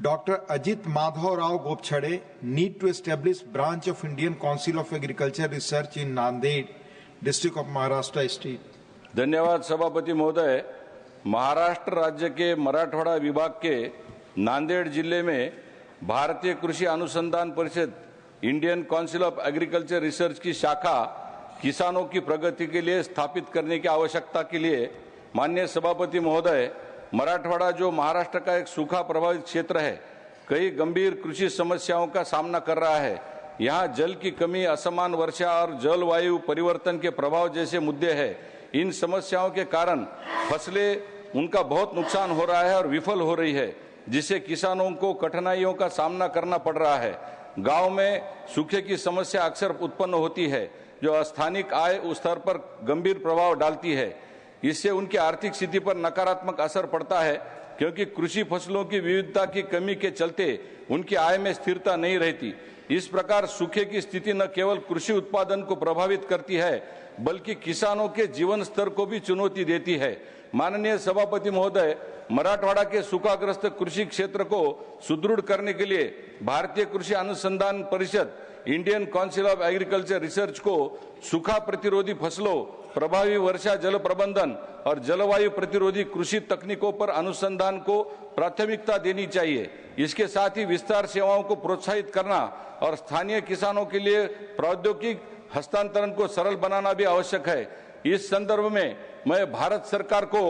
Dr. Ajit Madhav Rao Gopchade need to establish branch of Indian Council of Agriculture Research in Nanded, district of Maharashtra state. धन्यवाद सभापति महोदय। महाराष्ट्र राज्य के मराठवाड़ा विभाग के नांदेड़ जिले में भारतीय कृषि अनुसंधान परिषद Indian council of agriculture research की शाखा किसानों की प्रगति के लिए स्थापित करने की आवश्यकता के लिए माननीय सभापति महोदय, मराठवाड़ा जो महाराष्ट्र का एक सूखा प्रभावित क्षेत्र है, कई गंभीर कृषि समस्याओं का सामना कर रहा है। यहाँ जल की कमी, असमान वर्षा और जलवायु परिवर्तन के प्रभाव जैसे मुद्दे हैं। इन समस्याओं के कारण फसलें उनका बहुत नुकसान हो रहा है और विफल हो रही है, जिससे किसानों को कठिनाइयों का सामना करना पड़ रहा है। गांव में सूखे की समस्या अक्सर उत्पन्न होती है, जो स्थानिक आय स्तर पर गंभीर प्रभाव डालती है। इससे उनकी आर्थिक स्थिति पर नकारात्मक असर पड़ता है, क्योंकि कृषि फसलों की विविधता की कमी के चलते उनकी आय में स्थिरता नहीं रहती। इस प्रकार सूखे की स्थिति न केवल कृषि उत्पादन को प्रभावित करती है, बल्कि किसानों के जीवन स्तर को भी चुनौती देती है। माननीय सभापति महोदय, मराठवाड़ा के सूखाग्रस्त कृषि क्षेत्र को सुदृढ़ करने के लिए भारतीय कृषि अनुसंधान परिषद Indian council of agriculture research को सूखा प्रतिरोधी फसलों, प्रभावी वर्षा जल प्रबंधन और जलवायु प्रतिरोधी कृषि तकनीकों पर अनुसंधान को प्राथमिकता देनी चाहिए। इसके साथ ही विस्तार सेवाओं को प्रोत्साहित करना और स्थानीय किसानों के लिए प्रौद्योगिक हस्तांतरण को सरल बनाना भी आवश्यक है। इस संदर्भ में मैं भारत सरकार को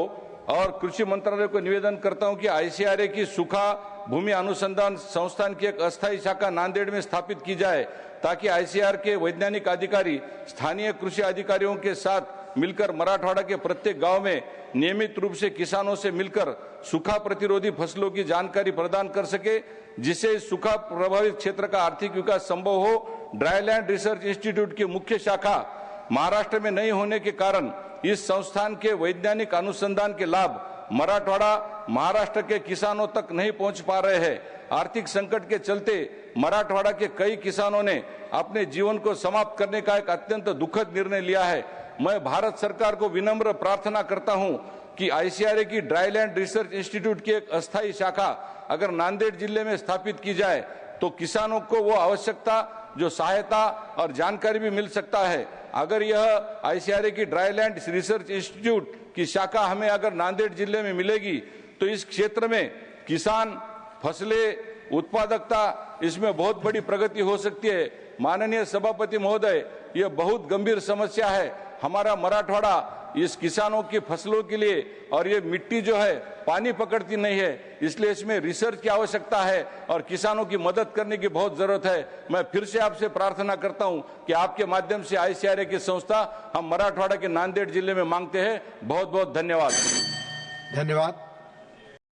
और कृषि मंत्रालय को निवेदन करता हूं कि आईसीआरए की सूखा भूमि अनुसंधान संस्थान की एक अस्थायी शाखा नांदेड़ में स्थापित की जाए, ताकि आईसीआर के वैज्ञानिक अधिकारी स्थानीय कृषि अधिकारियों के साथ मिलकर मराठवाड़ा के प्रत्येक गांव में नियमित रूप से किसानों से मिलकर सूखा प्रतिरोधी फसलों की जानकारी प्रदान कर सके, जिससे सूखा प्रभावित क्षेत्र का आर्थिक विकास संभव हो। ड्राईलैंड रिसर्च इंस्टीट्यूट की मुख्य शाखा महाराष्ट्र में नहीं होने के कारण इस संस्थान के वैज्ञानिक अनुसंधान के लाभ मराठवाड़ा महाराष्ट्र के किसानों तक नहीं पहुंच पा रहे हैं। आर्थिक संकट के चलते मराठवाड़ा के कई किसानों ने अपने जीवन को समाप्त करने का एक अत्यंत दुखद निर्णय लिया है। मैं भारत सरकार को विनम्र प्रार्थना करता हूं कि आईसीआरए की ड्राईलैंड रिसर्च इंस्टीट्यूट की एक अस्थायी शाखा अगर नांदेड़ जिले में स्थापित की जाए तो किसानों को वो आवश्यकता जो सहायता और जानकारी भी मिल सकता है। अगर यह आईसीआरए की ड्राईलैंड रिसर्च इंस्टीट्यूट की शाखा हमें अगर नांदेड़ जिले में मिलेगी तो इस क्षेत्र में किसान, फसलें, उत्पादकता, इसमें बहुत बड़ी प्रगति हो सकती है। माननीय सभापति महोदय, यह बहुत गंभीर समस्या है। हमारा मराठवाड़ा इस किसानों की फसलों के लिए, और ये मिट्टी जो है पानी पकड़ती नहीं है, इसलिए इसमें रिसर्च की आवश्यकता है और किसानों की मदद करने की बहुत जरूरत है। मैं फिर से आपसे प्रार्थना करता हूं कि आपके माध्यम से आईसीआरए की संस्था हम मराठवाड़ा के नांदेड़ जिले में मांगते हैं। बहुत बहुत धन्यवाद। धन्यवाद।